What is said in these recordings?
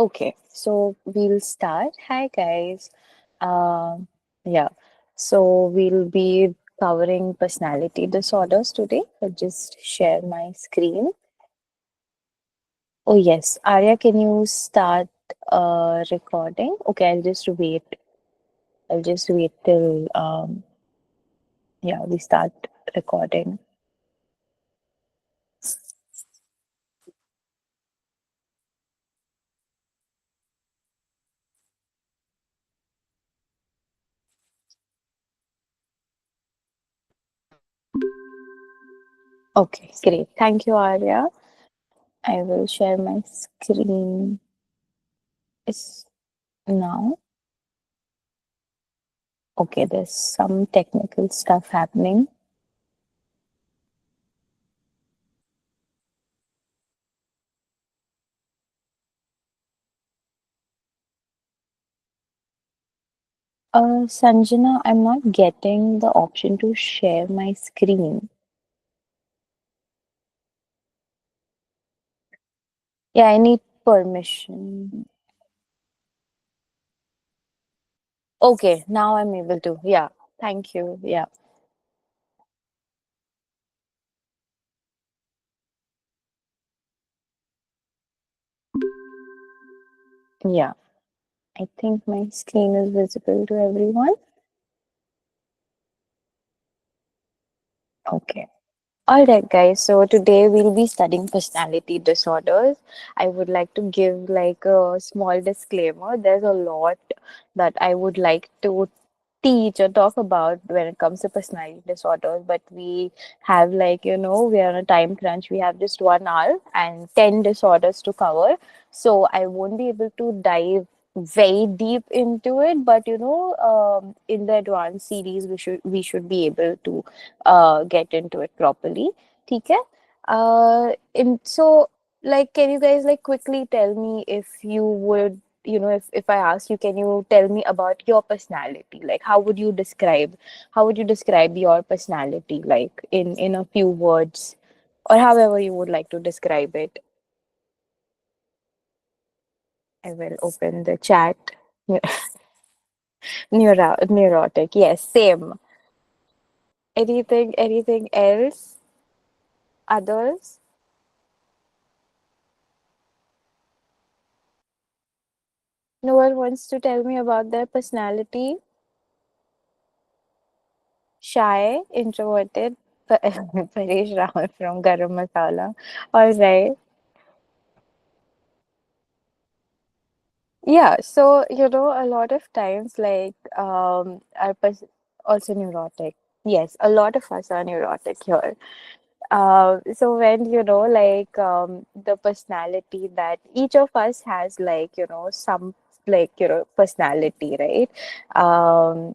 Okay, so we'll start. Hi, guys. Um, yeah, so we'll be covering personality disorders today. I'll just share my screen. Oh, yes. Arya, can you start recording? Okay, I'll just wait. I'll just wait till yeah, we start recording. Okay, great. Thank you, Arya. I will share my screen. Is now. Okay, there's some technical stuff happening. Sanjana, I'm not getting the option to share my screen. Yeah, I need permission. Okay, now I'm able to. Yeah, thank you. Yeah, yeah. I think my screen is visible to everyone. Okay. All right, guys. So today we'll be studying personality disorders. I would like to give like a small disclaimer. There's a lot that I would like to teach or talk about when it comes to personality disorders, but we have like, we are on a time crunch. We have just 1 hour and 10 disorders to cover. So I won't be able to dive very deep into it, but in the advanced series we should be able to get into it properly. Okay. In so like, can you guys like quickly tell me if you would, if I ask you, can you tell me about your personality? Like, how would you describe your personality, like in a few words, or however you would like to describe it? I will open the chat. Neurotic, yes, same. Anything else? Others? No one wants to tell me about their personality? Shy, introverted, Paresh Rawal from Garam Masala. All right. Yeah, so a lot of times, like, also neurotic. Yes, a lot of us are neurotic here. So when like the personality that each of us has, like some, like personality, right? Um,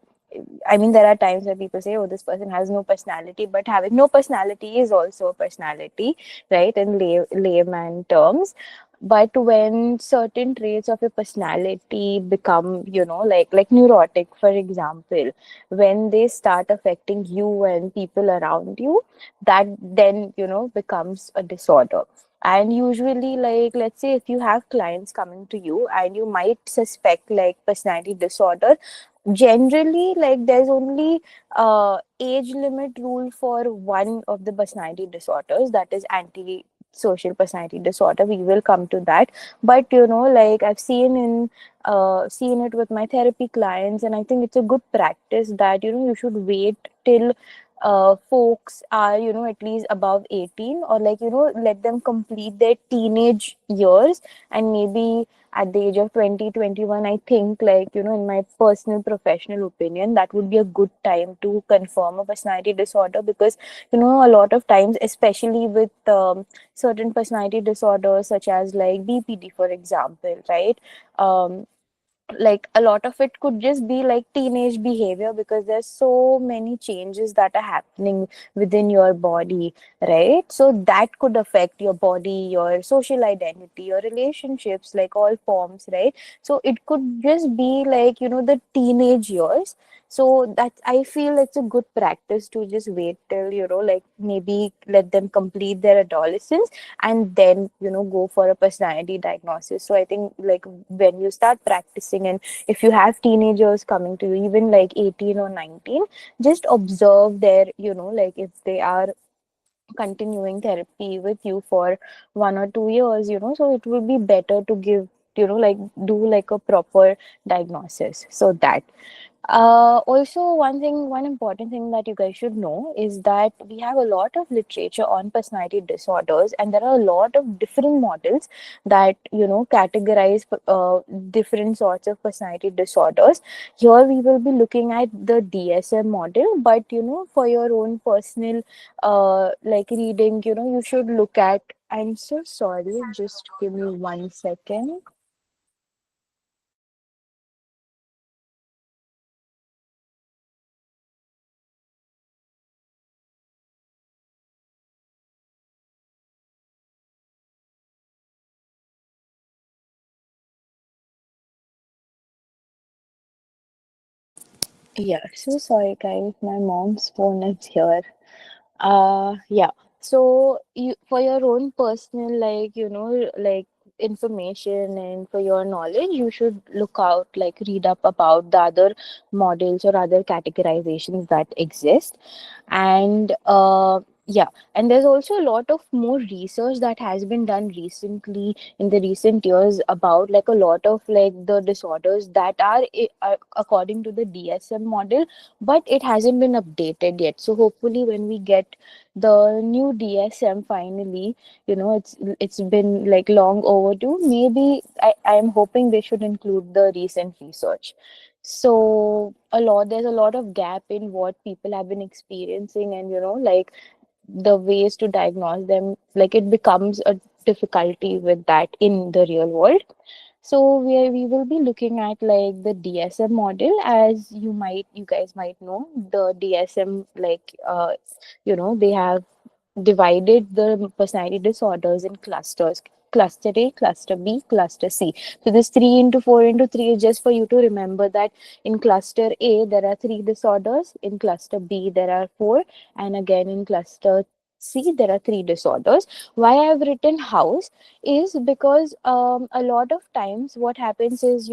I mean, there are times where people say, "Oh, this person has no personality," but having no personality is also a personality, right? In layman terms. But when certain traits of a personality become, like neurotic, for example, when they start affecting you and people around you, that then becomes a disorder. And usually, like, let's say if you have clients coming to you and you might suspect like personality disorder, generally, like, there's only age limit rule for one of the personality disorders, that is anti social personality disorder. We will come to that. But like, I've seen it with my therapy clients, and I think it's a good practice that you should wait till folks are at least above 18, or like let them complete their teenage years, and maybe at the age of 20, 21, I think, like in my personal professional opinion, that would be a good time to confirm a personality disorder. Because a lot of times, especially with certain personality disorders such as like BPD, for example, right? um, like, a lot of it could just be like teenage behavior, because there's so many changes that are happening within your body, right? So that could affect your body, your social identity, your relationships, like all forms, right? So it could just be like the teenage years. So that I feel it's a good practice to just wait till, like maybe let them complete their adolescence and then, go for a personality diagnosis. So I think like when you start practicing, and if you have teenagers coming to you, even like 18 or 19, just observe their, like if they are continuing therapy with you for 1 or 2 years, so it will be better to give, like do like a proper diagnosis. So that also, one important thing that you guys should know is that we have a lot of literature on personality disorders, and there are a lot of different models that categorize different sorts of personality disorders. Here, we will be looking at the DSM model, but for your own personal like reading, you should look at. I'm so sorry, just give me 1 second. Yeah, so sorry, guys. My mom's phone is here. Yeah. So you, for your own personal, like, like information and for your knowledge, you should look out, like read up about the other models or other categorizations that exist. And yeah, and there's also a lot of more research that has been done recently in the recent years about like a lot of like the disorders that are according to the DSM model, but it hasn't been updated yet. So hopefully when we get the new DSM finally, it's been like long overdue. Maybe I'm hoping they should include the recent research. So there's a lot of gap in what people have been experiencing, and like the ways to diagnose them, like it becomes a difficulty with that in the real world. So we will be looking at like the DSM model. As you guys might know, the DSM, like they have divided the personality disorders in clusters: cluster A, cluster B, cluster C. So this 3 into 4 into 3 is just for you to remember that in cluster A there are 3 disorders, in cluster B there are 4, and again in cluster C there are 3 disorders. Why I've written house is because a lot of times what happens is,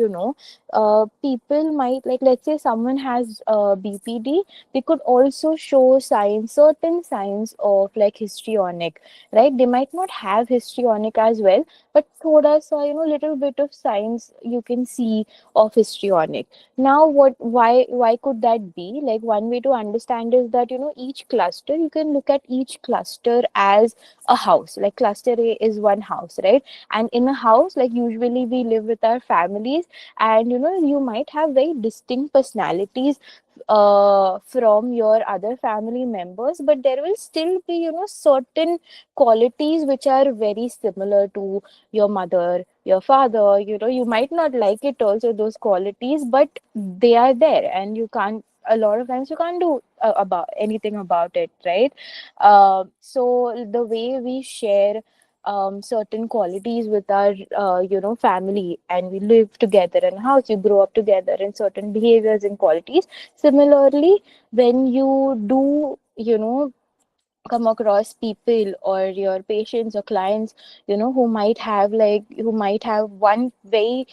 people might, like, let's say someone has BPD, they could also show signs, certain signs of like histrionic, right? They might not have histrionic as well, but thoda sa, little bit of signs you can see of histrionic. Now, why could that be? Like, one way to understand is that, each cluster, you can look at each cluster as a house. Like, cluster A is one house, right? And in a house, like, usually we live with our families, and, you might have very distinct personalities from your other family members, but there will still be, certain qualities which are very similar to your mother, your father. You might not like it also, those qualities, but they are there, and you can't, a lot of times you can't do about anything about it, right? So the way we share certain qualities with our family, and we live together in a house, you grow up together in certain behaviors and qualities. Similarly, when you do, come across people or your patients or clients, who might have one very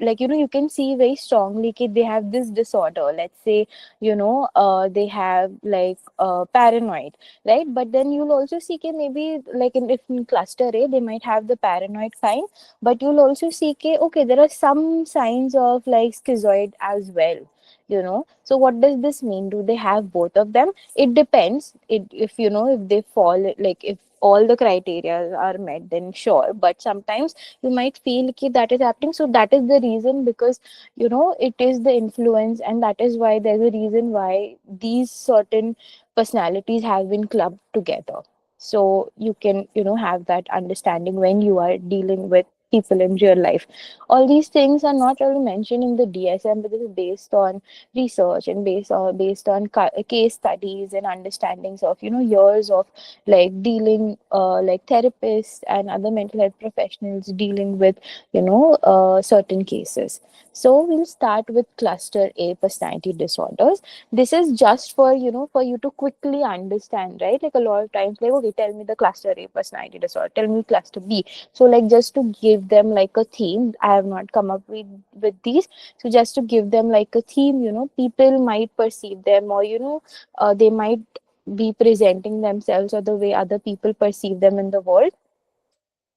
like, you can see very strongly that they have this disorder. Let's say, they have like paranoid, right? But then you'll also see that maybe like if in cluster A they might have the paranoid kind, but you'll also see that okay, there are some signs of like schizoid as well. So what does this mean? Do they have both of them? It depends. If if they fall, like if all the criteria are met, then sure. But sometimes you might feel that is happening. So that is the reason, because it is the influence, and that is why there's a reason why these certain personalities have been clubbed together. So you can have that understanding when you are dealing with people in real life. All these things are not really mentioned in the DSM, but this is based on research and based on case studies and understandings of years of like dealing, like therapists and other mental health professionals dealing with certain cases. So we'll start with cluster A personality disorders. This is just for, for you to quickly understand, right? Like a lot of times, like, okay, tell me the cluster A personality disorder, tell me cluster B. So like just to give them like a theme, I have not come up with these. So just to give them like a theme, people might perceive them, or they might be presenting themselves or the way other people perceive them in the world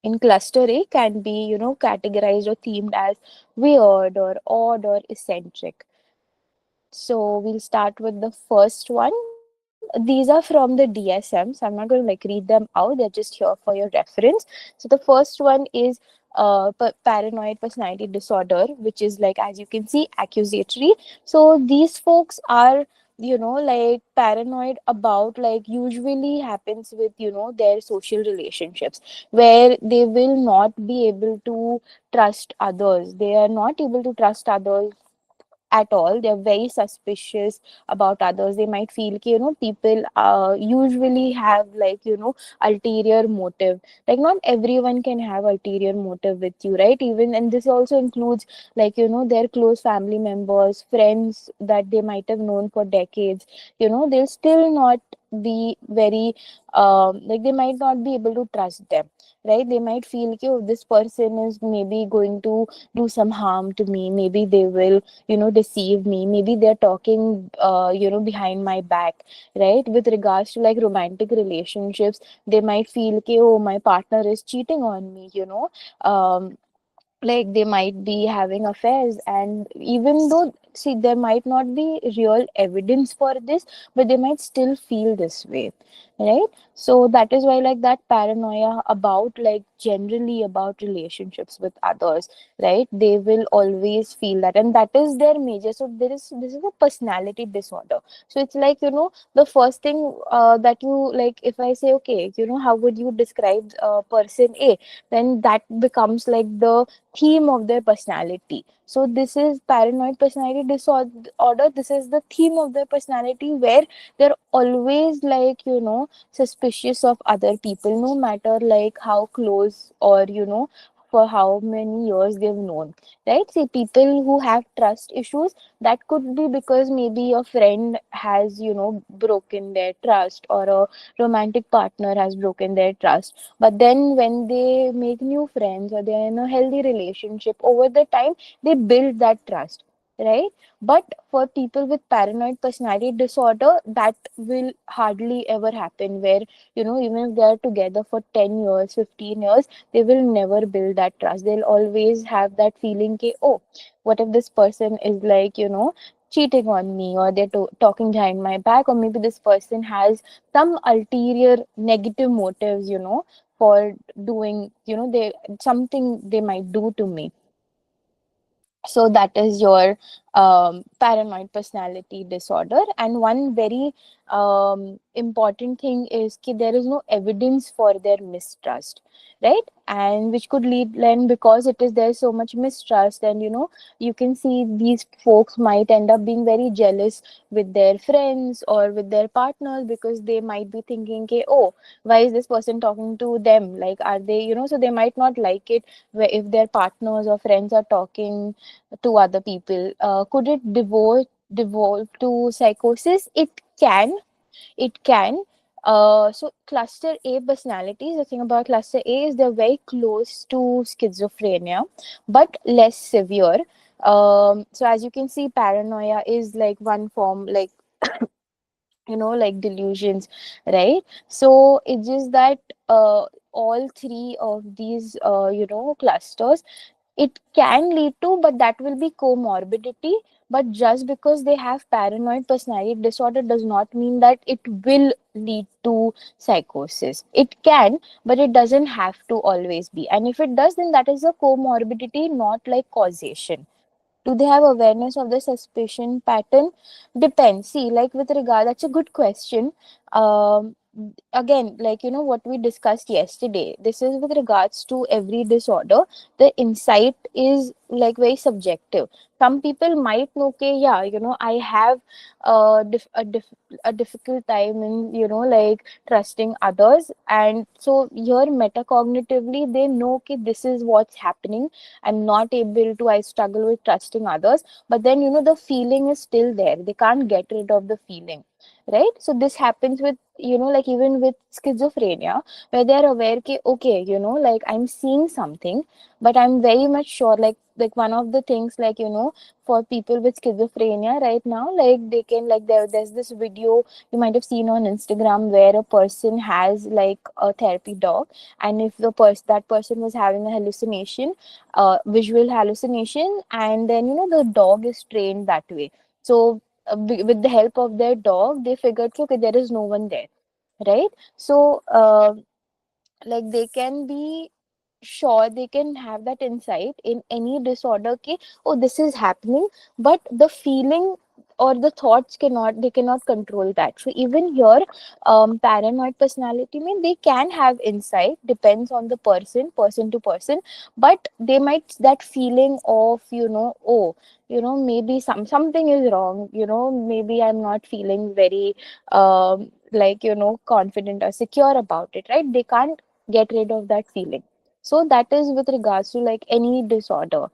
in cluster A can be, categorized or themed as weird or odd or eccentric. So we'll start with the first one. These are from the DSM, so I'm not going to like read them out. They're just here for your reference. So the first one is paranoid personality disorder, which is like, as you can see, accusatory. So these folks are, like paranoid about, like usually happens with, their social relationships, where they will not be able to trust others. They are not able to trust others at all. They're very suspicious about others. They might feel ki, people usually have like, ulterior motive. Like not everyone can have ulterior motive with you, right? Even, and this also includes like, their close family members, friends that they might have known for decades. They'll still not be very like they might not be able to trust them, right? They might feel ki, oh, this person is maybe going to do some harm to me. Maybe they will, deceive me. Maybe they're talking behind my back, right? With regards to like romantic relationships, they might feel okay, oh, my partner is cheating on me, like they might be having affairs. And even though, see, there might not be real evidence for this, but they might still feel this way, right? So that is why like that paranoia about like generally about relationships with others, right? They will always feel that, and that is their major. So this is a personality disorder. So it's like, the first thing that you like, if I say, okay, how would you describe person A, then that becomes like the theme of their personality. So this is paranoid personality disorder. This is the theme of their personality, where they're always like, suspicious of other people, no matter like how close or, for how many years they've known, right? See, people who have trust issues, that could be because maybe a friend has, broken their trust, or a romantic partner has broken their trust. But then when they make new friends, or they're in a healthy relationship, over the time they build that trust, right? But for people with paranoid personality disorder, that will hardly ever happen, where, even if they're together for 10 years, 15 years, they will never build that trust. They'll always have that feeling ki, oh, what if this person is like, cheating on me, or they're talking behind my back, or maybe this person has some ulterior negative motives, for doing, they something they might do to me. So that is your paranoid personality disorder. And one very important thing is that there is no evidence for their mistrust, right? And which could lead, then because it is there's so much mistrust, and you can see these folks might end up being very jealous with their friends or with their partners, because they might be thinking, okay, oh, why is this person talking to them? Like, are they, so they might not like it where if their partners or friends are talking to other people. Could it devolve to psychosis? It can. It can. So cluster A personalities, the thing about cluster A is they're very close to schizophrenia, but less severe. So as you can see, paranoia is like one form, like like delusions, right? So it's just that all three of these clusters, it can lead to, but that will be comorbidity. But just because they have paranoid personality disorder does not mean that it will lead to psychosis. It can, but it doesn't have to always be. And if it does, then that is a comorbidity, not like causation. Do they have awareness of the suspicion pattern? Depends. See, like with regard, that's a good question. Um, Again, like what we discussed yesterday, this is with regards to every disorder. The insight is like very subjective. some people might know, okay, yeah, I have a difficult time in, like trusting others. And so here metacognitively they know, okay, this is what's happening. I'm not able to, I struggle with trusting others. But then, the feeling is still there. They can't get rid of the feeling, right? So this happens with, like even with schizophrenia, where they're aware, okay, okay, like I'm seeing something, but I'm very much sure, like one of the things, like, for people with schizophrenia right now, like they can, like, there's this video you might have seen on Instagram, where a person has like a therapy dog, and if that person was having a hallucination, visual hallucination, and then, the dog is trained that way. So with the help of their dog, they figured, okay, there is no one there, right? So like they can be sure, they can have that insight in any disorder, okay, oh, this is happening. But the feeling or the thoughts cannot, they cannot control that. So even here, paranoid personality mean they can have insight, depends on the person to person. But they might, that feeling of, oh, maybe something is wrong, maybe I'm not feeling very like, confident or secure about it, right? They can't get rid of that feeling. So that is with regards to like any disorder.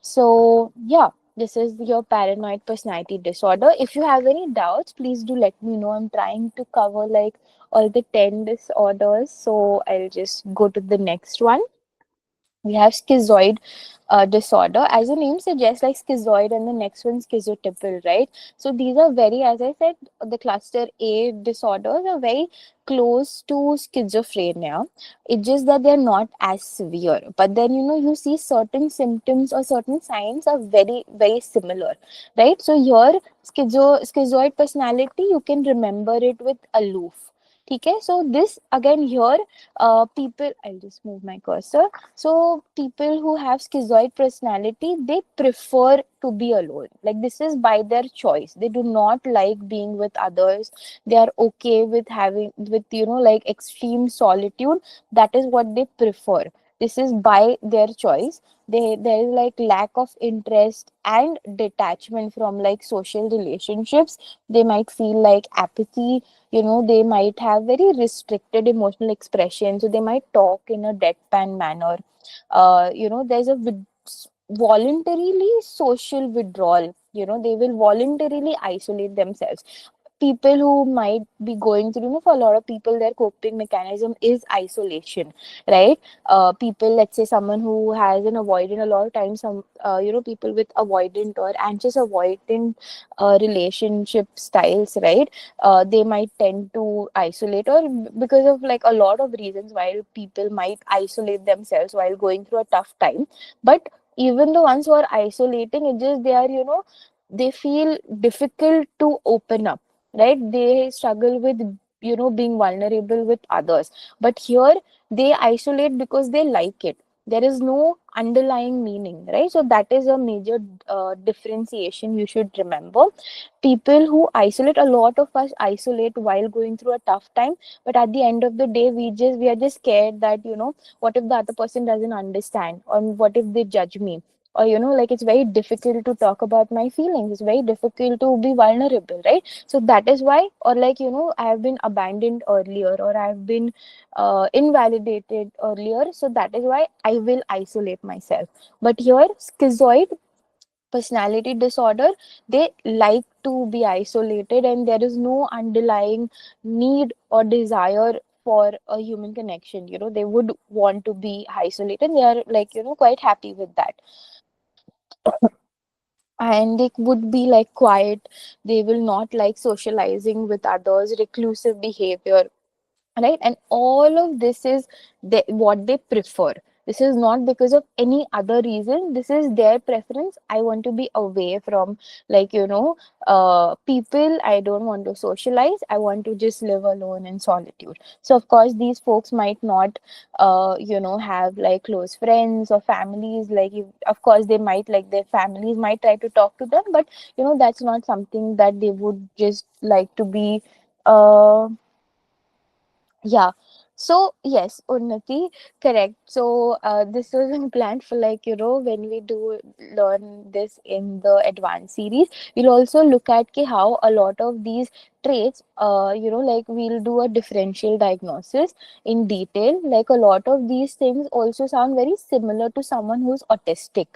So yeah, this is your paranoid personality disorder. If you have any doubts, please do let me know. I'm trying to cover like all the 10 disorders. So I'll just go to the next one. We have schizoid disorder. As the name suggests, like schizoid, and the next one schizotypal, right? So these are very, as I said, the cluster A disorders are very close to schizophrenia. It's just that they're not as severe. But then, you see certain symptoms or certain signs are very, very similar, right? So here, schizoid personality, you can remember it with aloof. Okay, so this again here, people, I'll just move my cursor. So people who have schizoid personality, they prefer to be alone. Like this is by their choice. They do not like being with others. They are okay with having, with, like extreme solitude. That is what they prefer. This is by their choice. There is like lack of interest and detachment from like social relationships. They might feel like apathy. They might have very restricted emotional expression. So they might talk in a deadpan manner. There's a voluntarily social withdrawal. They will voluntarily isolate themselves. People who might be going through, for a lot of people, their coping mechanism is isolation, right? People, let's say someone who has an avoidant, a lot of times, some, people with avoidant or anxious avoidant relationship styles, right? They might tend to isolate, or because of like a lot of reasons why people might isolate themselves while going through a tough time. But even the ones who are isolating, it just they are, they feel difficult to open up, right? They struggle with, being vulnerable with others. But here they isolate because they like it. There is no underlying meaning, right? So that is a major differentiation you should remember. People who isolate, a lot of us isolate while going through a tough time. But at the end of the day, we are just scared that, what if the other person doesn't understand, or what if they judge me, or, like it's very difficult to talk about my feelings, it's very difficult to be vulnerable, right? So that is why, or like, I have been abandoned earlier, or I have been invalidated earlier, so that is why I will isolate myself. But here, schizoid personality disorder, they like to be isolated, and there is no underlying need or desire for a human connection. They would want to be isolated. They are like, quite happy with that. And they would be like quiet. They will not like socializing with others, reclusive behavior, right? And all of this is what they prefer. This is not because of any other reason. This is their preference. I want to be away from, like, people. I don't want to socialize. I want to just live alone in solitude. So of course these folks might not have like close friends or families. Like, of course they might, like, their families might try to talk to them, but that's not something that they would just like to be. uh yeah. So yes, Unnati, correct. So this was planned for, like, when we do learn this in the advanced series, we'll also look at how a lot of these traits, like we'll do a differential diagnosis in detail. Like a lot of these things also sound very similar to someone who's autistic,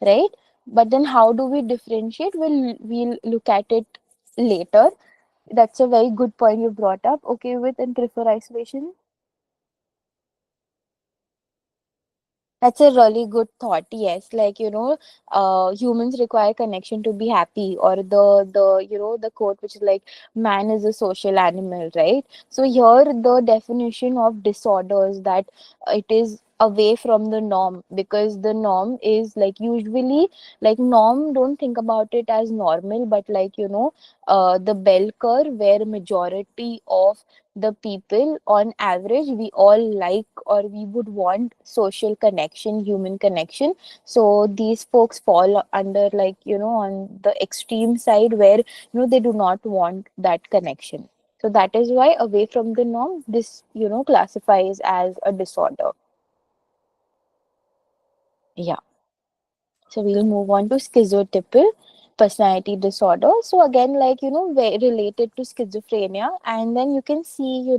right? But then how do we differentiate? We'll look at it later. That's a very good point you brought up. Okay, with and prefer isolation. That's a really good thought. Yes, like, humans require connection to be happy, or the quote which is like, man is a social animal, right? So here the definition of disorders, that it is away from the norm, because the norm is like, usually, like, norm, don't think about it as normal, but like, the bell curve where majority of the people on average, we all like, or we would want social connection, human connection. So these folks fall under, like, on the extreme side, where they do not want that connection. So that is why away from the norm, this classifies as a disorder. Yeah. So we'll move on to schizotypal personality disorder. So again, like, very related to schizophrenia. And then you can see,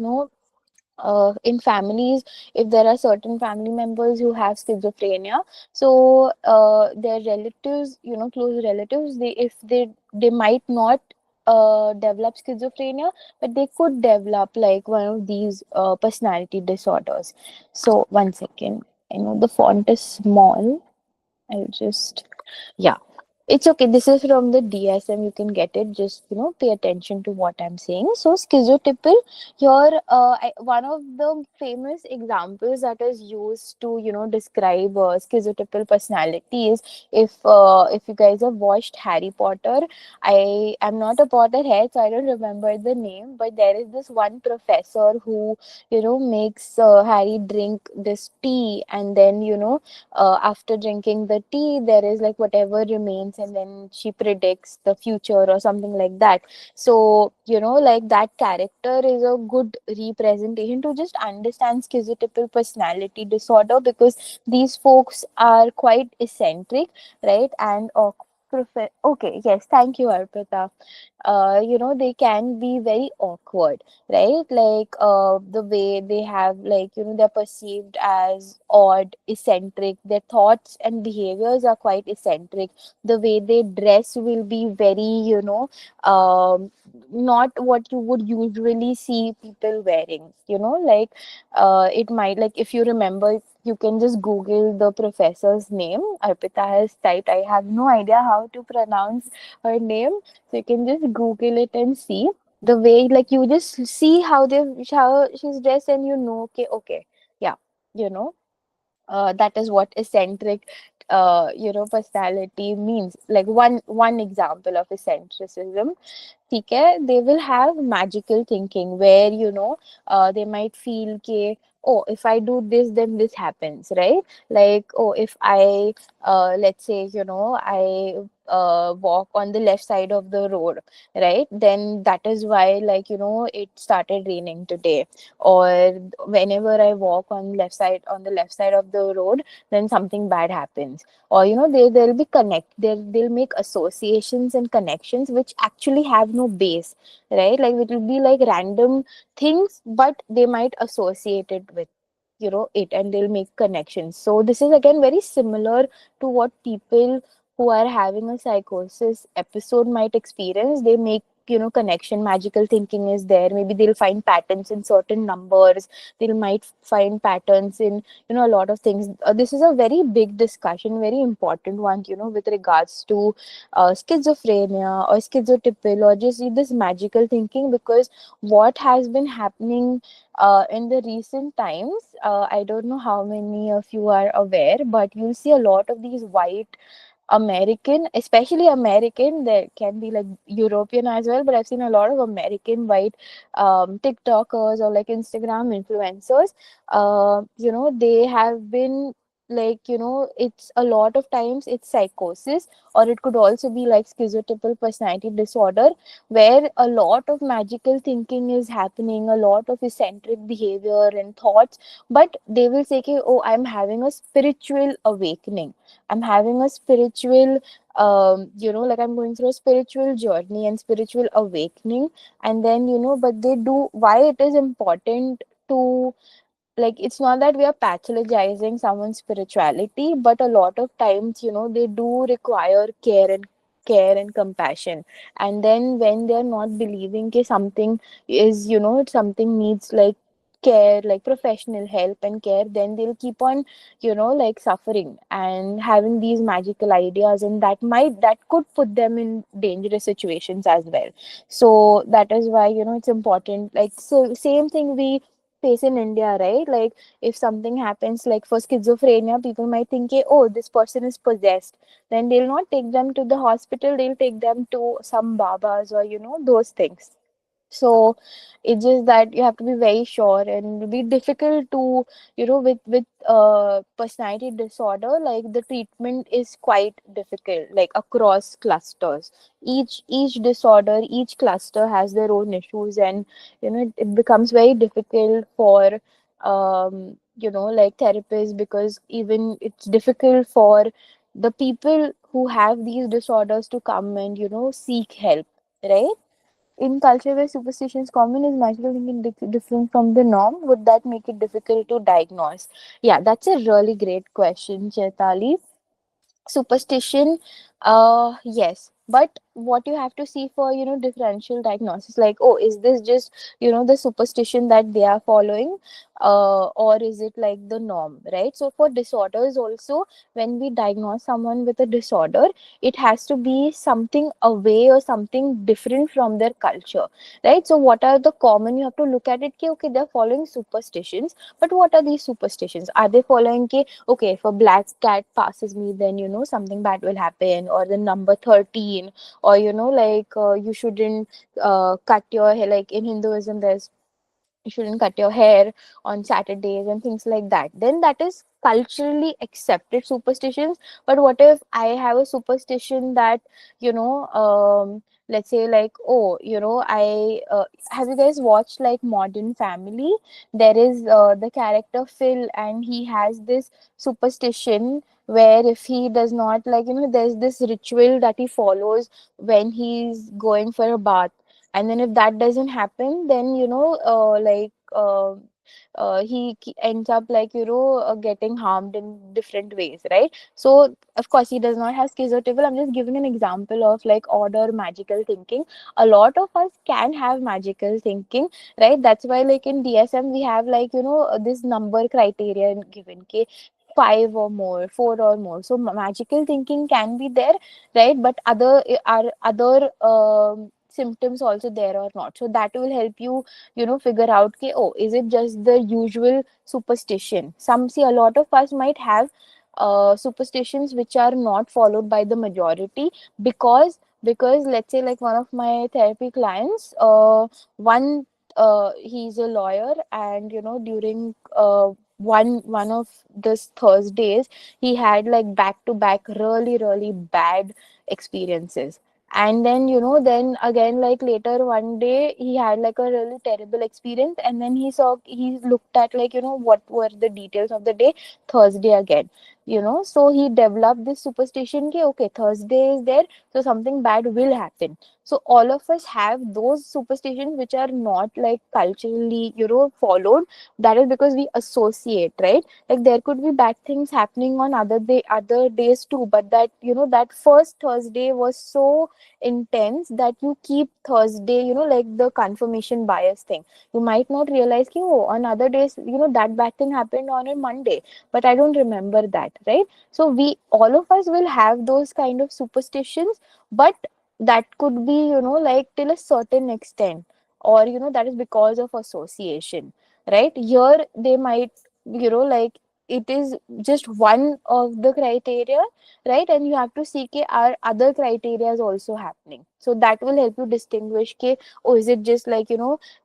in families, if there are certain family members who have schizophrenia, so their relatives, close relatives, they, if they might not develop schizophrenia, but they could develop like one of these personality disorders. So one second, I know the font is small. I'll just, yeah. It's okay. This is from the DSM. You can get it. Just, pay attention to what I'm saying. So, schizotypal, here, one of the famous examples that is used to, describe schizotypal personality is, if you guys have watched Harry Potter, I am not a Potterhead, so I don't remember the name, but there is this one professor who, makes Harry drink this tea, and then, after drinking the tea, there is like whatever remains, and then she predicts the future or something like that. So, like that character is a good representation to just understand schizotypal personality disorder, because these folks are quite eccentric, right? And okay, yes, thank you, Arpita. They can be very awkward, right? Like the way they have, like, they're perceived as odd, eccentric. Their thoughts and behaviors are quite eccentric. The way they dress will be very, not what you would usually see people wearing, like, it might, like, if you remember, you can just Google the professor's name. Arpita has typed. I have no idea how to pronounce her name, so you can just Google it and see the way, like, you just see how she's dressed, and okay, okay, yeah, you know that is what eccentric personality means. Like, one example of eccentricism, ठीक है, they will have magical thinking, where they might feel कि, oh, if I do this, then this happens, right? Like, oh, if I let's say, I walk on the left side of the road, right, then that is why, like, it started raining today. Or whenever I walk on the left side of the road, then something bad happens. Or they'll be they'll make associations and connections which actually have no base, right? Like, it will be like random things, but they might associate it with it, and they'll make connections. So this is again very similar to what people who are having a psychosis episode might experience. They make connection, magical thinking is there. Maybe they'll find patterns in certain numbers. They might find patterns in a lot of things. This is a very big discussion, very important one, with regards to schizophrenia or schizotypal, or just this magical thinking, because what has been happening in the recent times, I don't know how many of you are aware, but you'll see a lot of these white American, especially American, there can be like European as well, but I've seen a lot of American white TikTokers or like Instagram influencers. They have been like, it's a lot of times it's psychosis, or it could also be like schizotypal personality disorder, where a lot of magical thinking is happening, a lot of eccentric behavior and thoughts. But they will say कि, oh, I'm having a spiritual awakening, I'm having a spiritual like I'm going through a spiritual journey and spiritual awakening. And then, but they do, why it is important to, like, it's not that we are pathologizing someone's spirituality, but a lot of times, they do require care and compassion. And then when they're not believing that something is, something needs like care, like professional help and care, then they'll keep on, like suffering and having these magical ideas, and that could put them in dangerous situations as well. So that is why, it's important, like, so same thing we face in India, right? Like, if something happens, like for schizophrenia, people might think, oh, this person is possessed. Then they'll not take them to the hospital, they'll take them to some babas or, those things. So it's just that you have to be very sure, and it'll be difficult to, with personality disorder, like the treatment is quite difficult, like across clusters. Each disorder, each cluster has their own issues, and it becomes very difficult for like therapists, because even it's difficult for the people who have these disorders to come and seek help, right? In culture where superstition is common, is magical thinking different from the norm? Would that make it difficult to diagnose? Yeah, that's a really great question, Chaitali. Superstition, yes, but what you have to see for, differential diagnosis, like, oh, is this just, the superstition that they are following, or is it like the norm, right? So for disorders also, when we diagnose someone with a disorder, it has to be something away or something different from their culture, right? So what are the common, you have to look at it, ki, okay, they're following superstitions, but what are these superstitions? Are they following ki, okay, if a black cat passes me, then, something bad will happen, or the number 13, or, like, you shouldn't cut your hair, like in Hinduism there's, you shouldn't cut your hair on Saturdays and things like that, then that is culturally accepted superstitions. But what if I have a superstition that, let's say, like, oh, I have you guys watched like Modern Family? There is the character Phil, and he has this superstition where if he does not, like, there's this ritual that he follows when he's going for a bath, and then if that doesn't happen, then, he ends up, like, getting harmed in different ways, right? So of course he does not have schizotypal. I'm just giving an example of like odd or magical thinking. A lot of us can have magical thinking, right? That's why, like, in DSM we have, like, this number criteria given, okay, five or more, four or more. So magical thinking can be there, right? But are other symptoms also there or not? So that will help you, figure out, okay, oh, is it just the usual superstition? Some, see, a lot of us might have superstitions which are not followed by the majority, because let's say, like, one of my therapy clients, one he's a lawyer, and during one of this Thursdays, he had like back to back really really bad experiences. And then, then again, like later one day, he had like a really terrible experience, and then he looked at, like, what were the details of the day, Thursday again, so he developed this superstition ki, okay, Thursday is there, so something bad will happen. So all of us have those superstitions which are not like culturally, followed. That is because we associate, right? Like, there could be bad things happening on other days too, but that, that first Thursday was so intense that you keep Thursday, like the confirmation bias thing. You might not realize ki, oh, on other days, that bad thing happened on a Monday, but I don't remember that, right? So we, all of us will have those kind of superstitions, but that could be, like till a certain extent, or, that is because of association, right? Here they might, like, it is just one of the criteria, right? And you have to see ke, are other criteria also happening, so that will help you distinguish ke, oh, is it just like,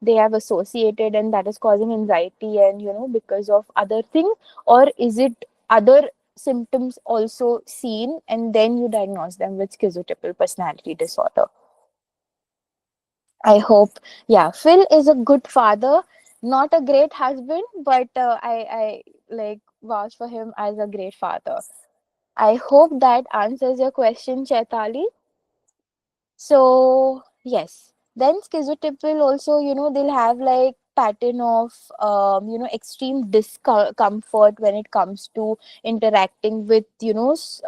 they have associated and that is causing anxiety, and because of other things, or is it other symptoms also seen, and then you diagnose them with schizotypal personality disorder. I hope, yeah, Phil is a good father, not a great husband, but I like vouch for him as a great father. I hope that answers your question, Chaitali. So yes, then schizotypal also, they'll have like pattern of extreme discomfort when it comes to interacting with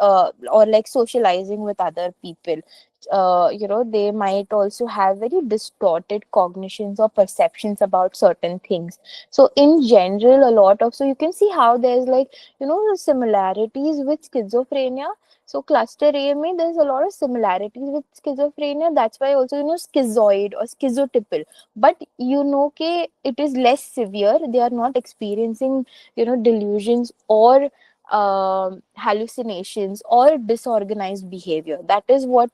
or like socializing with other people. They might also have very distorted cognitions or perceptions about certain things. So in general, a lot of, so you can see how there's like similarities with schizophrenia. So cluster AMA, there's a lot of similarities with schizophrenia. That's why also schizoid or schizotypal. But it is less severe. They are not experiencing delusions or hallucinations or disorganized behavior. That is what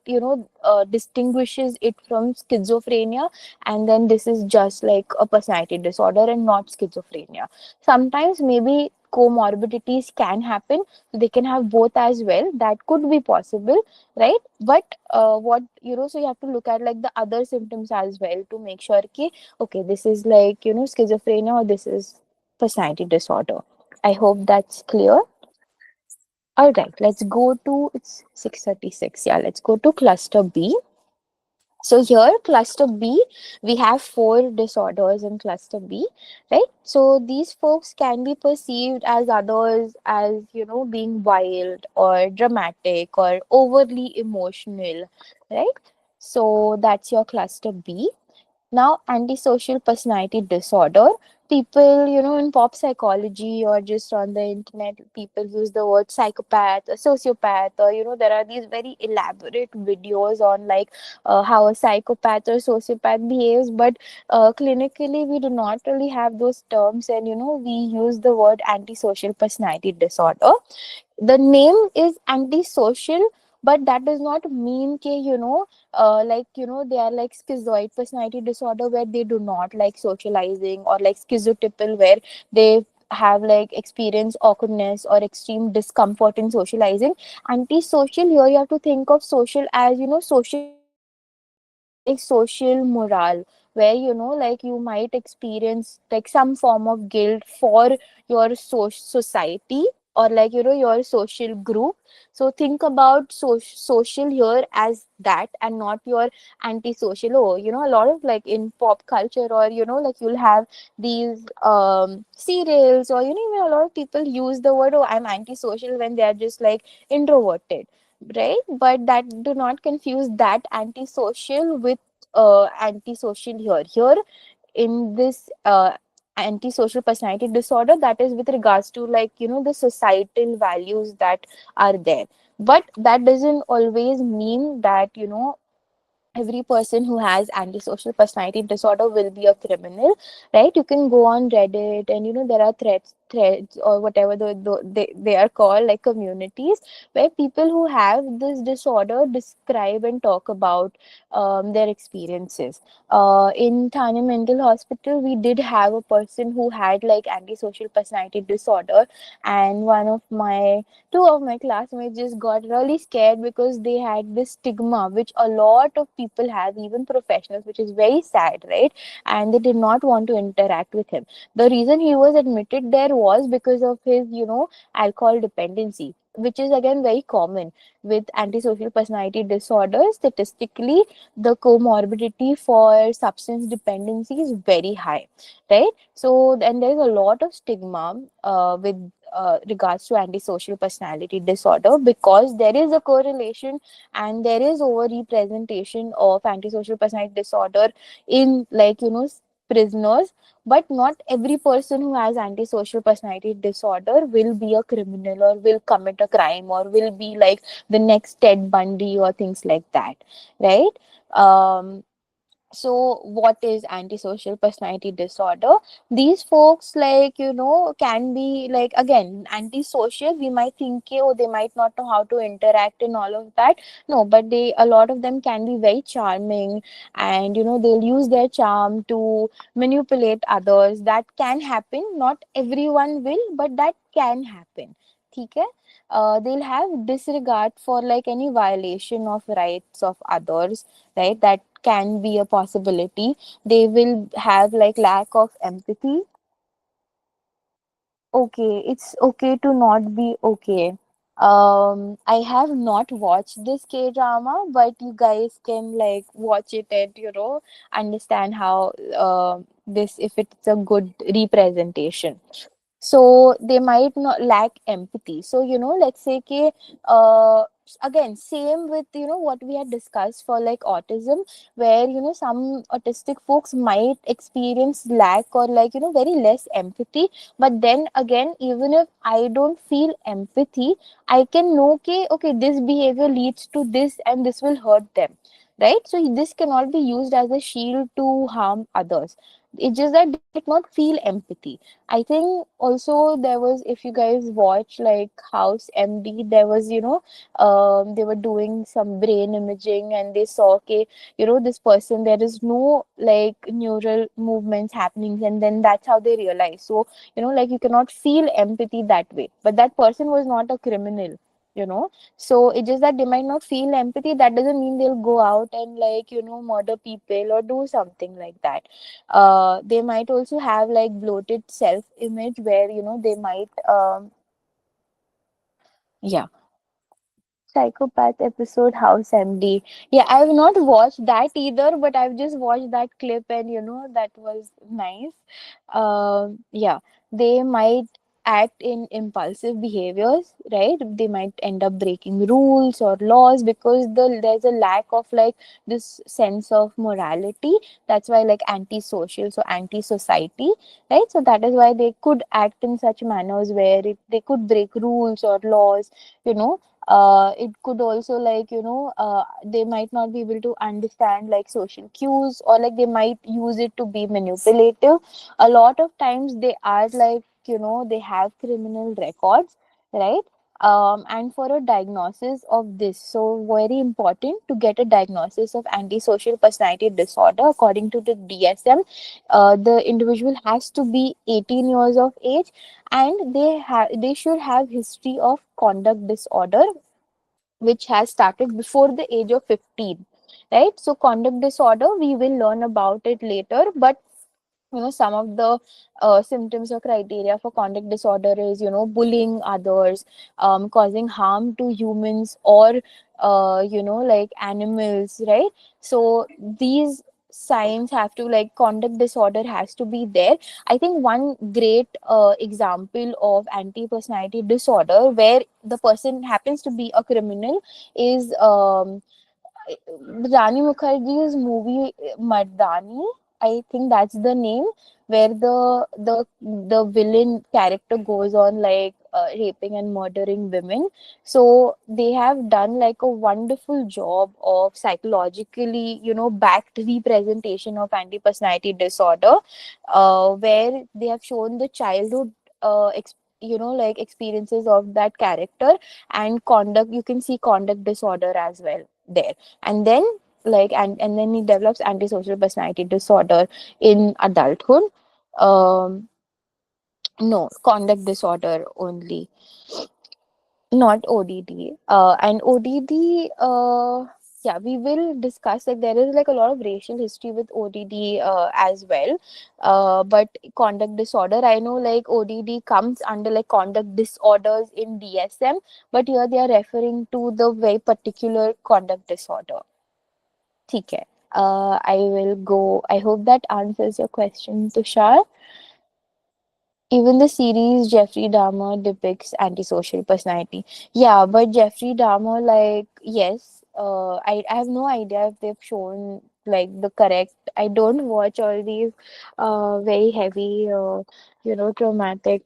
distinguishes it from schizophrenia. And then this is just like a personality disorder and not schizophrenia. Sometimes maybe comorbidities can happen, they can have both as well, that could be possible, right? But what so you have to look at like the other symptoms as well to make sure ki, okay, this is like schizophrenia or this is personality disorder. I hope that's clear. All right, let's go to, it's 6:36, yeah, let's go to cluster B. So here, cluster B, we have four disorders in cluster B, right? So these folks can be perceived as others as, being wild or dramatic or overly emotional, right? So that's your cluster B. Now, antisocial personality disorder. People, in pop psychology or just on the internet, people use the word psychopath or sociopath, or, there are these very elaborate videos on like how a psychopath or sociopath behaves. But clinically, we do not really have those terms, and, we use the word antisocial personality disorder. The name is antisocial, but that does not mean ke, they are like schizoid personality disorder where they do not like socializing, or like schizotypal where they have like experience awkwardness or extreme discomfort in socializing. Antisocial, here you have to think of social as social guilt or like social morale, where like you might experience like some form of guilt for your society, or like your social group. So think about social here as that, and not your antisocial. Oh, a lot of like in pop culture, or like you'll have these serials, or even a lot of people use the word, oh, I'm antisocial, when they are just like introverted, right? But that, do not confuse that antisocial with antisocial here in this antisocial personality disorder. That is with regards to like the societal values that are there. But that doesn't always mean that every person who has antisocial personality disorder will be a criminal, right? You can go on Reddit, and there are threads or whatever they are called, like communities, where people who have this disorder describe and talk about their experiences. In Thane Mental Hospital, we did have a person who had like antisocial personality disorder, and two of my classmates just got really scared because they had this stigma which a lot of people have, even professionals, which is very sad, right? And they did not want to interact with him. The reason he was admitted there was because of his alcohol dependency, which is again very common with antisocial personality disorder. Statistically, the comorbidity for substance dependency is very high, right? So, and there is a lot of stigma with regards to antisocial personality disorder, because there is a correlation and there is over representation of antisocial personality disorder in like prisoners. But not every person who has antisocial personality disorder will be a criminal or will commit a crime or will be like the next Ted Bundy or things like that, right? So what is antisocial personality disorder? These folks, like can be like, again, antisocial. We might think, oh, they might not know how to interact and all of that. No, but a lot of them can be very charming, and they'll use their charm to manipulate others. That can happen, not everyone will, but that can happen. ठीक है. They'll have disregard for like any violation of rights of others, right? That can be a possibility. They will have like lack of empathy. Okay, it's okay to not be okay. I have not watched this K drama, but you guys can like watch it and understand how this, if it's a good representation. So they might not lack empathy. So let's say कि, uh, again same with what we had discussed for like autism, where some autistic folks might experience lack or like very less empathy. But then again, even if I don't feel empathy, I can know कि, okay, this behavior leads to this and this will hurt them, right? So this cannot be used as a shield to harm others. It's just that they might not feel empathy. I think also there was, if you guys watch like House MD, there was, they were doing some brain imaging and they saw, okay, this person, there is no like neural movements happening. And then that's how they realized. So, like you cannot feel empathy that way. But that person was not a criminal, you know. So it's just that they might not feel empathy. That doesn't mean they'll go out and like, murder people or do something like that. They might also have like bloated self image where they might yeah. Psychopath episode House MD. Yeah, I've not watched that either, but I've just watched that clip and that was nice. Yeah, they might act in impulsive behaviors, right? They might end up breaking rules or laws because there's a lack of like this sense of morality. That's why like antisocial, so anti-society, right? So that is why they could act in such manners where they could break rules or laws, you know. It could also like they might not be able to understand like social cues, or like they might use it to be manipulative. A lot of times they are like they have criminal records, right? And for a diagnosis of this, so very important to get a diagnosis of antisocial personality disorder according to the DSM. The individual has to be 18 years of age, and they should have history of conduct disorder which has started before the age of 15, right? So conduct disorder, we will learn about it later, but some of the symptoms or criteria for conduct disorder is bullying others, causing harm to humans or like animals, right? So these signs have to, like, conduct disorder has to be there. I think one great example of anti personality disorder where the person happens to be a criminal is Rani Mukherjee's movie Mardani. I think that's the name, where the villain character goes on like raping and murdering women. So they have done like a wonderful job of psychologically, backed representation of anti personality disorder, where they have shown the childhood like experiences of that character, and conduct, you can see conduct disorder as well there. And then like and then he develops antisocial personality disorder in adulthood. No, conduct disorder only, not ODD. And ODD, yeah, we will discuss, like, there is like a lot of racial history with ODD as well. But conduct disorder, I know like ODD comes under like conduct disorders in DSM, but here they are referring to the very particular conduct disorder. ठीक है. I will go. I hope that answers your question, Tushar. Even the series Jeffrey Dahmer depicts antisocial personality. Yeah, but Jeffrey Dahmer, like, yes, I have no idea if they've shown like the correct. I don't watch all these very heavy, traumatic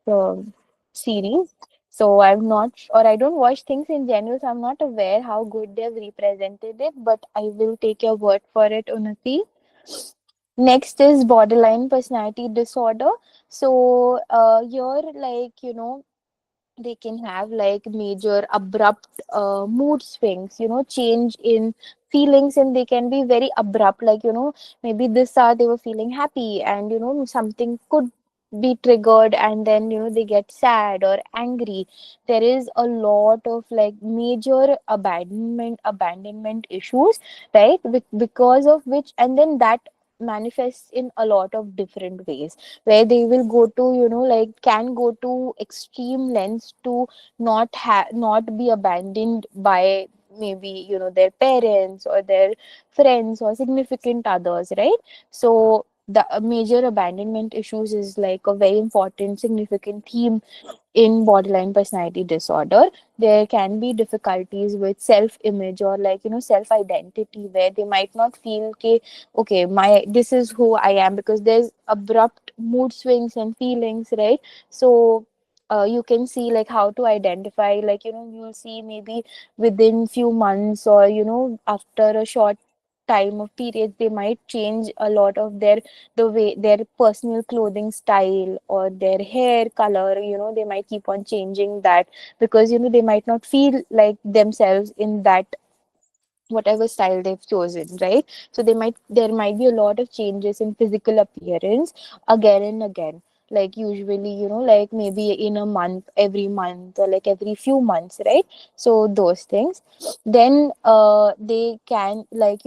um series. So I'm not, or I don't watch things in general, so I'm not aware how good they've represented it. But I will take your word for it, Unnati. Next is borderline personality disorder. So here, like, they can have like major abrupt mood swings, change in feelings, and they can be very abrupt. Like, maybe this hour they were feeling happy, and something could be triggered, and then they get sad or angry. There is a lot of like major abandonment issues, right? Because of which, and then that manifests in a lot of different ways, where they will go to like can go to extreme lengths to not be abandoned by maybe their parents or their friends or significant others, right? So the major abandonment issues is like a very important significant theme in borderline personality disorder. There can be difficulties with self image or like self identity, where they might not feel okay, okay, my this is who I am, because there's abrupt mood swings and feelings, right? So you can see like how to identify, like you'll see maybe within few months or after a short time of periods, they might change a lot of the way their personal clothing style or their hair color, they might keep on changing that, because they might not feel like themselves in that whatever style they've chosen, right? So there might be a lot of changes in physical appearance again and again, like usually like maybe in a month, every month, or like every few months, right? So those things. Then they can like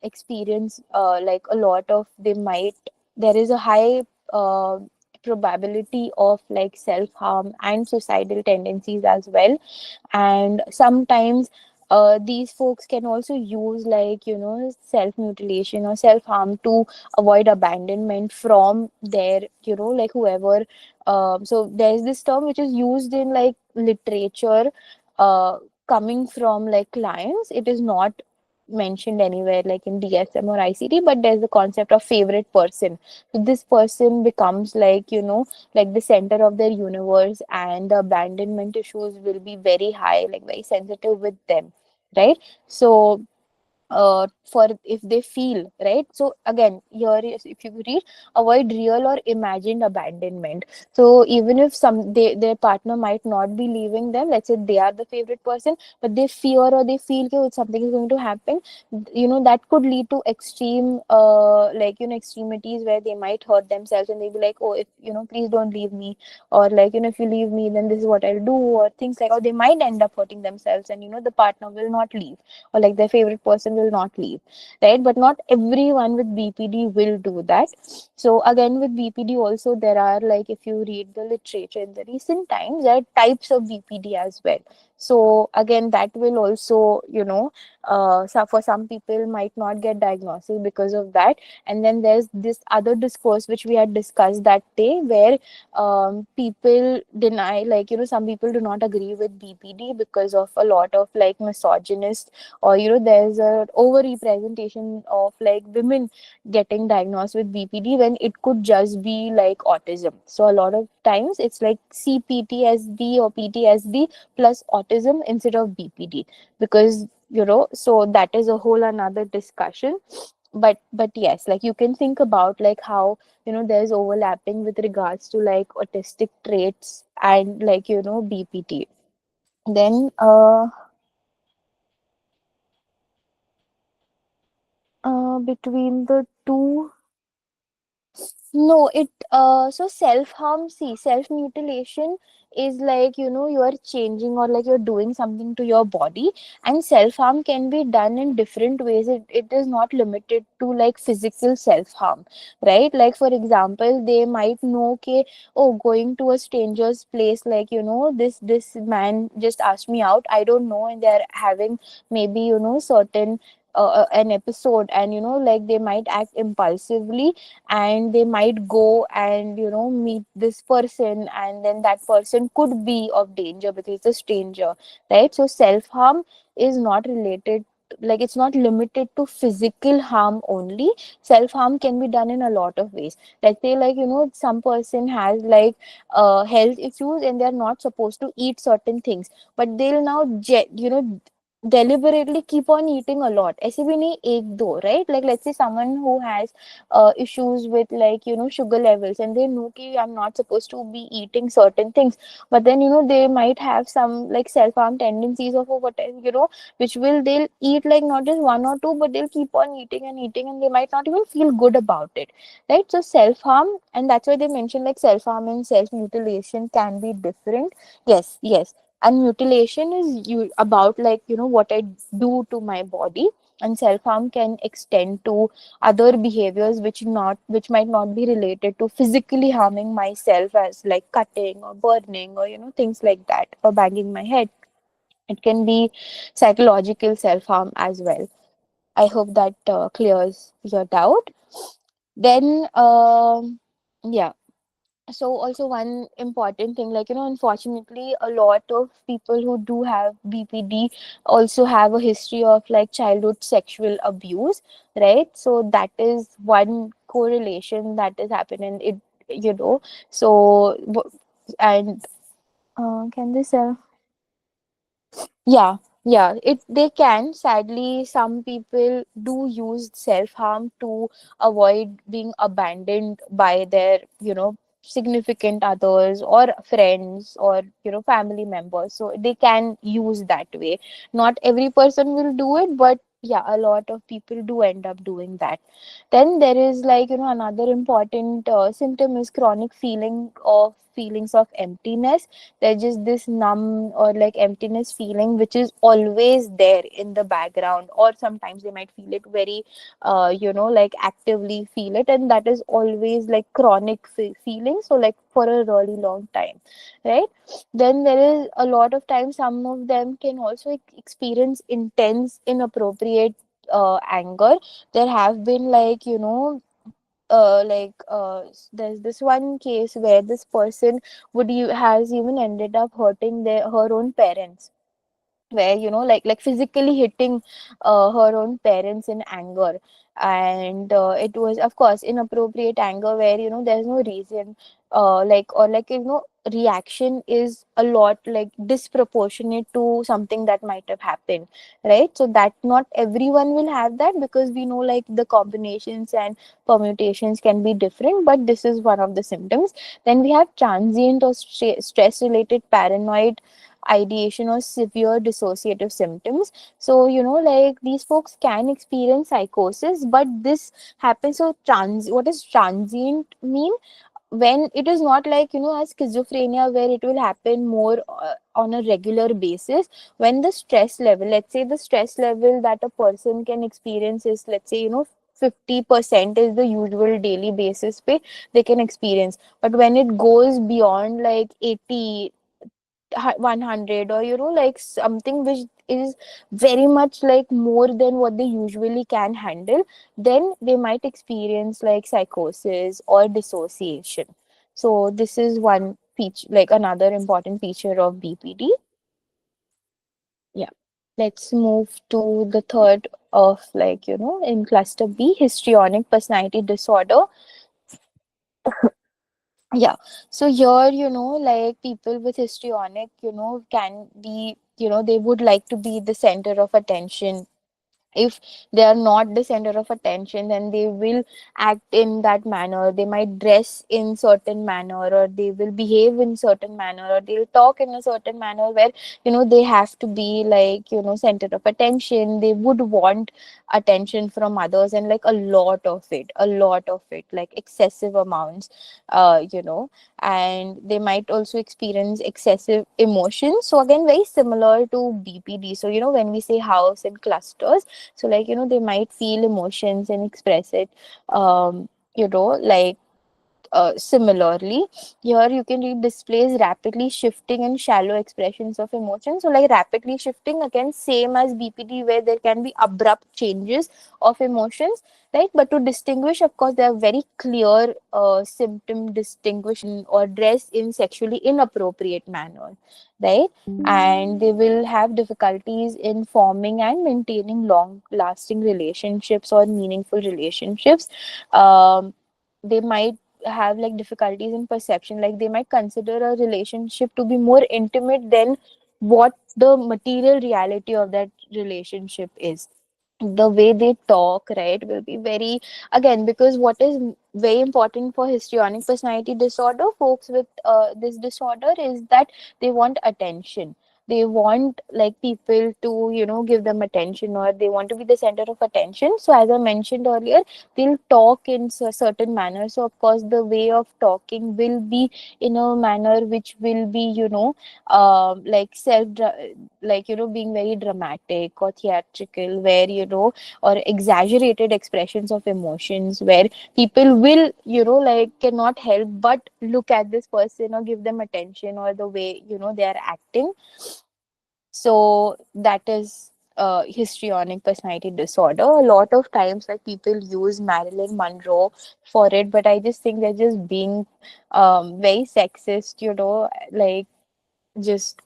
experience like a lot of, they might, there is a high uh, probability of like self harm and suicidal tendencies as well. And sometimes these folks can also use like self mutilation or self harm to avoid abandonment from their like whoever. So there's this term which is used in like literature, uh, coming from like clients. It is not mentioned anywhere like in DSM or ICT, but there's the concept of favorite person. So this person becomes like like the center of their universe, and the abandonment issues will be very high, like very sensitive with them, right? So for if they feel, right? So again, here is, if you read, avoid real or imagined abandonment. So even if their partner might not be leaving them, let's say they are the favorite person, but they fear or they feel that something is going to happen, that could lead to extreme like extremities, where they might hurt themselves, and they'll be like, oh, if please don't leave me, or like if you leave me, then this is what I'll do, or things like, or they might end up hurting themselves, and the partner will not leave, or like their favorite person will not leave, right? But not everyone with BPD will do that. So again, with BPD also, there are like, if you read the literature in the recent times, there are types of BPD as well. So again, that will also so for some people might not get diagnosis because of that. And then there's this other discourse which we had discussed that day, where people deny, like some people do not agree with BPD because of a lot of like misogynist, or there's a over representation of like women getting diagnosed with BPD, when it could just be like autism. So a lot of times it's like CPTSD or PTSD plus autism instead of BPD, because so that is a whole another discussion. But yes, like you can think about like how there's overlapping with regards to like autistic traits and like BPD. Then between the two, no, it so self harm, see, self mutilation is like you are changing or like you're doing something to your body, and self harm can be done in different ways. It is not limited to like physical self harm, right? Like for example, they might know, okay, oh, going to a stranger's place, like this man just asked me out, I don't know, and they're having maybe certain an episode, and like they might act impulsively, and they might go and meet this person, and then that person could be of danger because it's a stranger, right? So self harm is not related, like it's not limited to physical harm only. Self harm can be done in a lot of ways. Let's say like some person has like health issues, and they're not supposed to eat certain things, but they'll now deliberately keep on eating a lot, ऐसे भी नहीं एक दो, right? Like let's say someone who has issues with, like, sugar levels, and they know कि I'm not supposed to be eating certain things, but then they might have some like self harm tendencies of whatever, which will they'll eat like not just one or two, but they'll keep on eating and eating, and they might not even feel good about it, right? So self harm, and that's why they mention like self harm and self mutilation can be different. Yes, yes. And mutilation is about, like, what I do to my body, and self harm can extend to other behaviors which might not be related to physically harming myself, as like cutting or burning or things like that, or banging my head. It can be psychological self harm as well. I hope that clears your doubt. Then yeah. So also one important thing, like, unfortunately a lot of people who do have BPD also have a history of like childhood sexual abuse, right? So that is one correlation that is happening. It, so and can this yeah, yeah, it they can. Sadly, some people do use self-harm to avoid being abandoned by their, significant others or friends, or, family members. So they can use that way. Not every person will do it, but yeah, a lot of people do end up doing that. Then there is, like, another important symptom is chronic feelings of emptiness. There's just this numb or like emptiness feeling which is always there in the background, or sometimes they might feel it very like actively feel it, and that is always like chronic feeling, so like for a really long time, right? Then there is a lot of times some of them can also experience intense inappropriate anger. There have been, like, there's this one case where this person has even ended up hurting her own parents, where, like physically hitting her own parents in anger. And it was, of course, inappropriate anger, where, there's no reason, or like, reaction is a lot like disproportionate to something that might have happened, right? So that not everyone will have that, because we know like the combinations and permutations can be different, but this is one of the symptoms. Then we have transient or stress related paranoid ideation or severe dissociative symptoms. So, like these folks can experience psychosis, but this happens. So, what does transient mean? When it is not like, as schizophrenia, where it will happen more on a regular basis. When the stress level, let's say the stress level that a person can experience is, let's say, 50% is the usual daily basis pay they can experience. But when it goes beyond like 80, 100, or like something which is very much like more than what they usually can handle, then they might experience like psychosis or dissociation. So this is one feature, like another important feature of BPD. Yeah, let's move to the third of, like, in cluster B, histrionic personality disorder. Yeah. So here, like people with histrionic, can be, they would like to be the center of attention. If they are not the center of attention, then they will act in that manner. They might dress in certain manner, or they will behave in certain manner, or they'll talk in a certain manner, where they have to be like, center of attention. They would want attention from others, and like a lot of it, like excessive amounts, and they might also experience excessive emotions. So again, very similar to BPD. So when we say house and clusters, so like, they might feel emotions and express it, like similarly. Here you can read displays rapidly shifting and shallow expressions of emotion. So like rapidly shifting, again same as BPD, where there can be abrupt changes of emotions, right? But to distinguish, of course, there are very clear symptom distinguishing or dress in sexually inappropriate manner, right? And they will have difficulties in forming and maintaining long lasting relationships or meaningful relationships. They might have like difficulties in perception, like they might consider a relationship to be more intimate than what the material reality of that relationship is. The way they talk, right, will be very, again, because what is very important for histrionic personality disorder folks with this disorder is that they want attention. They want like people to, give them attention, or they want to be the center of attention. So as I mentioned earlier, they'll talk in a certain manner. So of course the way of talking will be in a manner which will be, like like, being very dramatic or theatrical, where, or exaggerated expressions of emotions, where people will, like, cannot help but look at this person or give them attention, or the way, they are acting. So that is histrionic personality disorder. A lot of times, like, people use Marilyn Monroe for it, but I just think they're just being very sexist, like, just,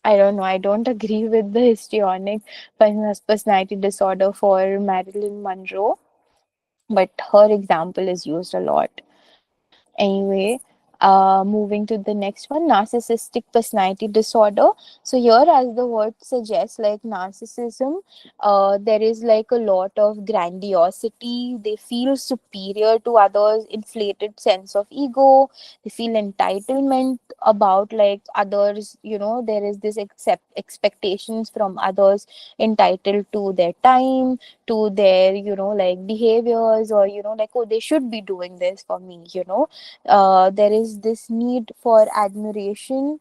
I don't know. I don't agree with the histrionic personality disorder for Marilyn Monroe, but her example is used a lot. Anyway, moving to the next one, narcissistic personality disorder. So here, as the word suggests, like narcissism, there is like a lot of grandiosity. They feel superior to others, inflated sense of ego. They feel entitlement about like others. There is this expectations from others, entitled to their time, to their, like behaviors, or, like, oh, they should be doing this for me. There is this need for admiration.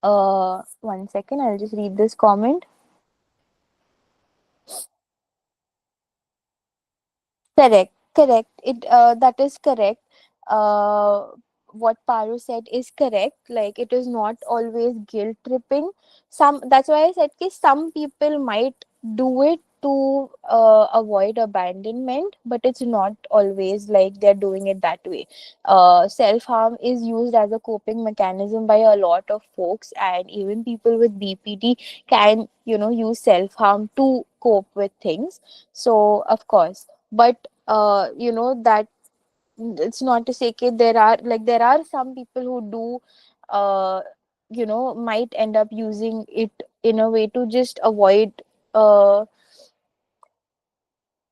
1 second, I'll just read this comment. Correct, correct. That is correct. Uh, what Paru said is correct. Like, it is not always guilt tripping. That's why I said that some people might do it to avoid abandonment, but it's not always like they're doing it that way. Self harm is used as a coping mechanism by a lot of folks, and even people with BPD can, use self harm to cope with things. So, of course, but that it's not to say that there are some people who do uh might end up using it in a way to just uh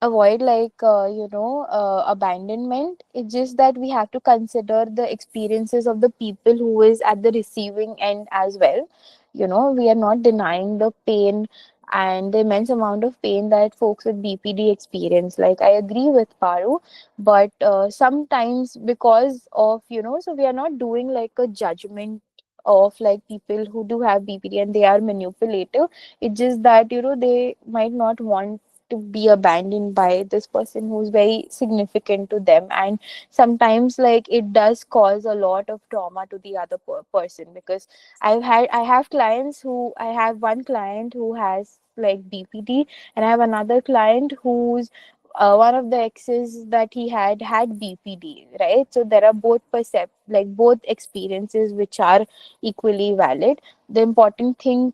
avoid like abandonment. It's just that we have to consider the experiences of the people who is at the receiving end as well. We are not denying the pain and the immense amount of pain that folks with BPD experience. Like, I agree with Paru, but sometimes, because of, so we are not doing like a judgment of like people who do have BPD and they are manipulative. It's just that, they might not want to be abandoned by this person who's very significant to them, and sometimes like it does cause a lot of trauma to the other person. Because I have clients who I have one client who has like BPD, and I have another client who's one of the exes that he had BPD, right? So there are both both experiences which are equally valid. The important thing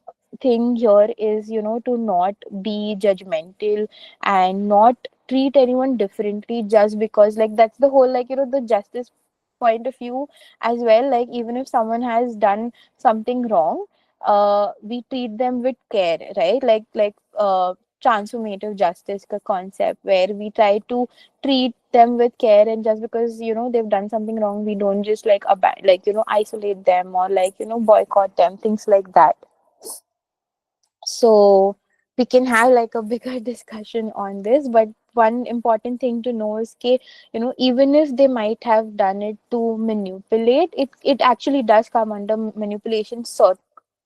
here is, to not be judgmental and not treat anyone differently just because, like, that's the whole, like, the justice point of view as well. Like, even if someone has done something wrong, we treat them with care, right? Transformative justice ka concept, where we try to treat them with care, and just because, they've done something wrong, we don't just like isolate them, or like, boycott them, things like that. So we can have like a bigger discussion on this, but one important thing to know is that, even if they might have done it to manipulate, it actually does come under manipulation, sort,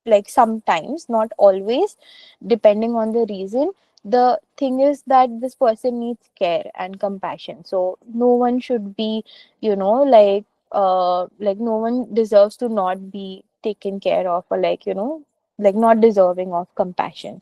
like, sometimes, not always, depending on the reason. The thing is that this person needs care and compassion, so no one should be, like no one deserves to not be taken care of, or like, like not deserving of compassion.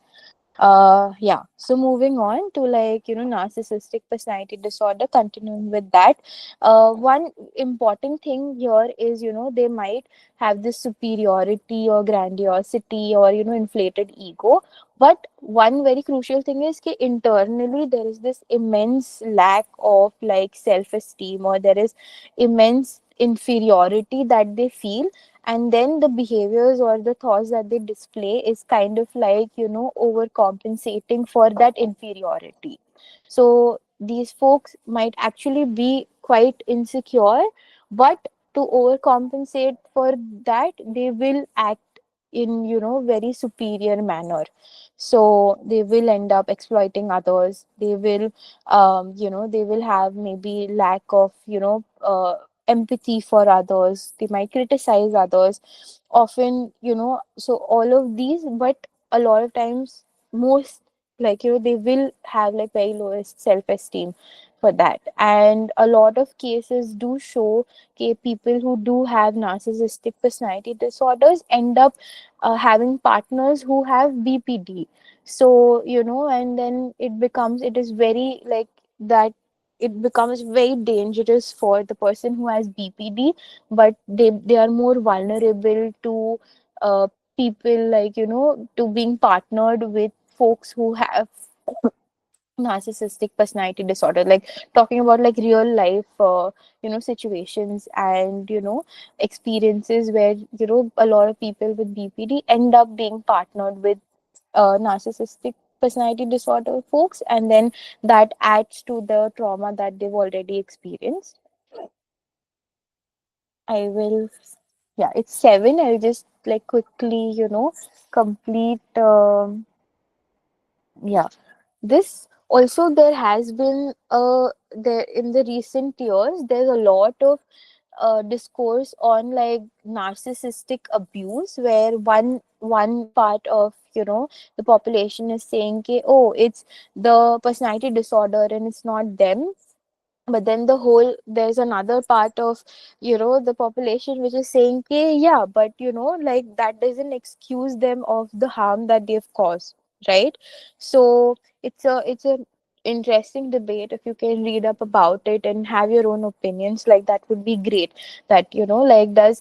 Yeah, so moving on to like, narcissistic personality disorder, continuing with that. One important thing here is, they might have this superiority or grandiosity, or, inflated ego. But one very crucial thing is that internally there is this immense lack of like self esteem, or there is immense inferiority that they feel. and then the behaviors or the thoughts that they display is kind of like, overcompensating for that inferiority. So these folks might actually be quite insecure, but to overcompensate for that, they will act in, very superior manner. So they will end up exploiting others. They will, they will have maybe lack of, empathy for others. They might criticize others often, so all of these. But a lot of times, most, like, they will have like very lowest self-esteem for that. And a lot of cases do show, okay, people who do have narcissistic personality disorders end up having partners who have BPD. So, and then it is very like that, it becomes very dangerous for the person who has BPD, but they are more vulnerable to uh, people, like, to being partnered with folks who have narcissistic personality disorder, like talking about like real life situations, and experiences where, a lot of people with BPD end up being partnered with narcissistic personality disorder folks, and then that adds to the trauma that they've already experienced. I will, yeah, it's 7. I'll just like quickly, complete. Yeah, this also, there has been there in the recent years, there's a lot of discourse on like narcissistic abuse, where one part of, the population is saying, okay, oh, it's the personality disorder and it's not them. But then there's another part of, the population which is saying, okay, yeah, but like that doesn't excuse them of the harm that they've caused, right? So it's a interesting debate. If you can read up about it and have your own opinions, like that would be great. That, like, does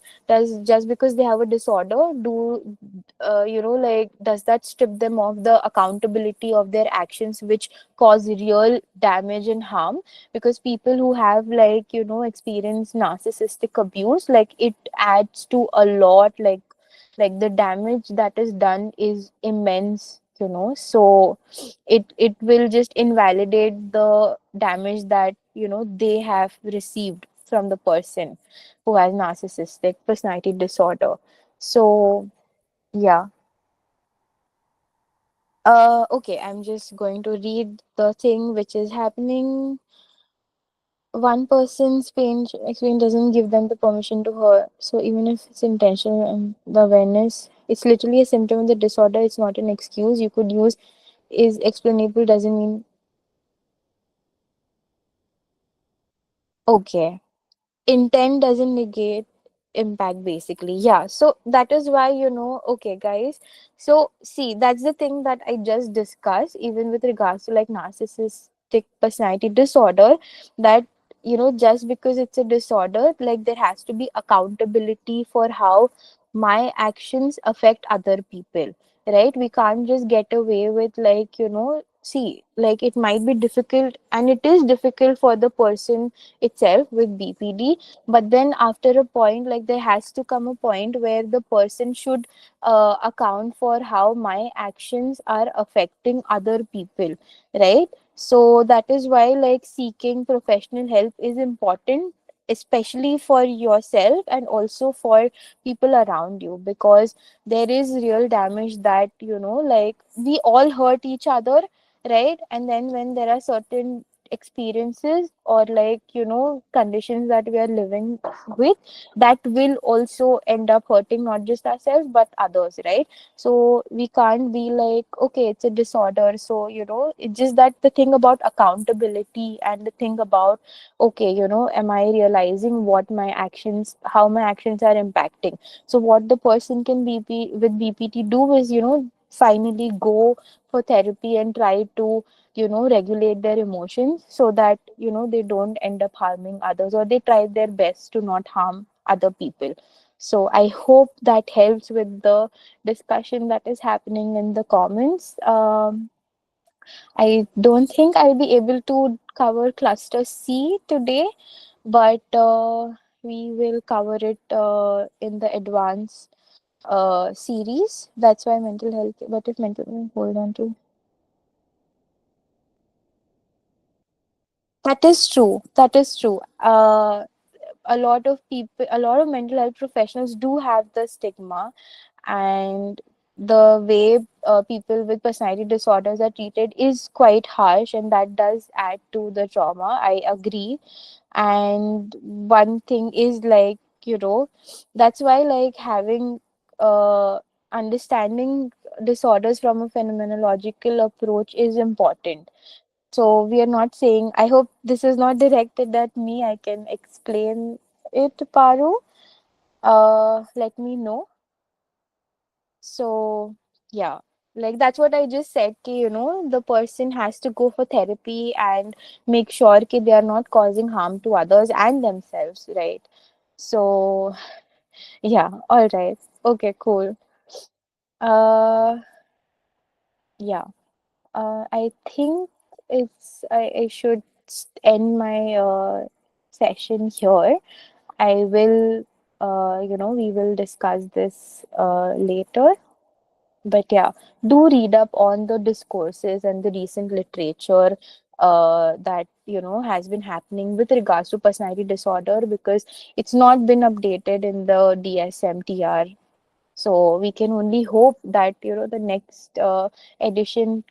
just because they have a disorder, do like, does that strip them of the accountability of their actions which cause real damage and harm? Because people who have, like, experienced narcissistic abuse, like, it adds to a lot, like the damage that is done is immense, so it will just invalidate the damage that, they have received from the person who has narcissistic personality disorder. So yeah. Okay, I'm just going to read the thing which is happening. One person's pain experience doesn't give them the permission to hurt. So even if it's intentional and the awareness, it's literally a symptom of the disorder. It's not an excuse. You could use is explainable doesn't mean okay. Intent doesn't negate impact, basically. Yeah, so that is why, okay, guys, so see, that's the thing that I just discussed, even with regards to like narcissistic personality disorder, that, just because it's a disorder, like, there has to be accountability for how my actions affect other people, right? We can't just get away with, like, see, like, it might be difficult, and it is difficult for the person itself with BPD. But then after a point, like, there has to come a point where the person should account for how my actions are affecting other people, right? So that is why, like, seeking professional help is important, especially for yourself and also for people around you, because there is real damage that, like, we all hurt each other, right? And then when there are certain experiences or, like, conditions that we are living with, that will also end up hurting not just ourselves but others, right? So we can't be like, okay, it's a disorder, so, it's just that the thing about accountability and the thing about, okay, am I realizing what my actions, how my actions are impacting? So what the person can with BPT do is, finally go for therapy and try to, regulate their emotions, so that, they don't end up harming others, or they try their best to not harm other people. So I hope that helps with the discussion that is happening in the comments. I don't think I'll be able to cover cluster C today, but we will cover it in the advanced series. That's why mental health. What if mental? Hold on to. That is true. That is true. A lot of people, a lot of mental health professionals do have the stigma, and the way people with personality disorders are treated is quite harsh, and that does add to the trauma. I agree. And one thing is like, that's why like having understanding disorders from a phenomenological approach is important. So we are not saying, I hope this is not directed at me. I can explain it, Paru. Let me know. So yeah, like that's what I just said. Ki, the person has to go for therapy and make sure that they are not causing harm to others and themselves, right? So yeah, all right. Okay, cool. Uh, yeah. I think I should end my session here. I will, we will discuss this later. But yeah, do read up on the discourses and the recent literature that, has been happening with regards to personality disorder, because it's not been updated in the DSM-TR. So we can only hope that, the next edition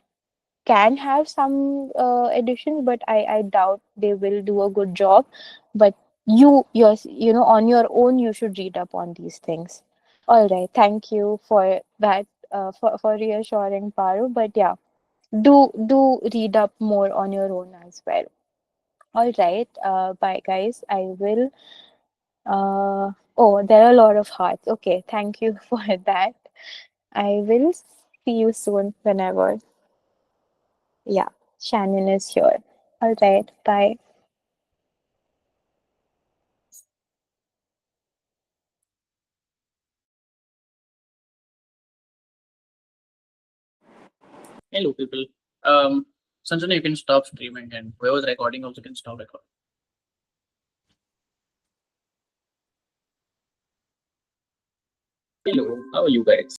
can have some additions, but I doubt they will do a good job. But on your own, you should read up on these things. All right, thank you for that, for reassuring, Paru. But yeah, do read up more on your own as well. All right, bye guys. I will. Oh, there are a lot of hearts. Okay, thank you for that. I will see you soon whenever. Yeah, Shannon is here. All right, bye. Hello, people. Um, Sanjana, you can stop streaming, and whoever's recording also can stop recording. Hello, how are you guys?